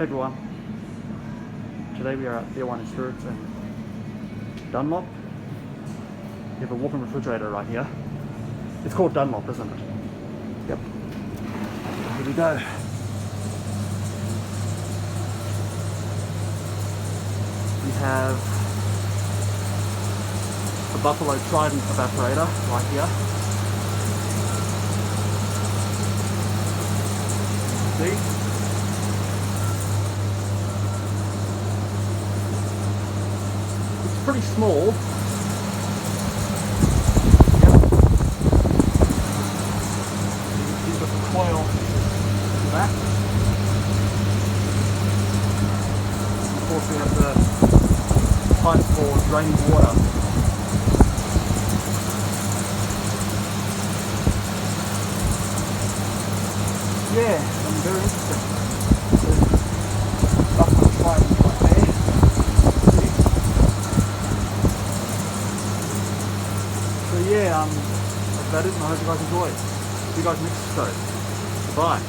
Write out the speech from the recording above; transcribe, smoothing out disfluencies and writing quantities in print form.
Hey everyone, today we are at Tier 1 Insurance in Dunlop. We have a walk-in refrigerator right here. It's called Dunlop, isn't it? Yep. Here we go. We have the Buffalo Trident evaporator right here. See? Pretty small. Yep. You've got the coil in the back. Of course we have the pipe for draining water. Yeah, I'm very interesting. Buffalo Trident right there. So yeah, that's about it, and I hope you guys enjoy. See you guys next episode. Goodbye.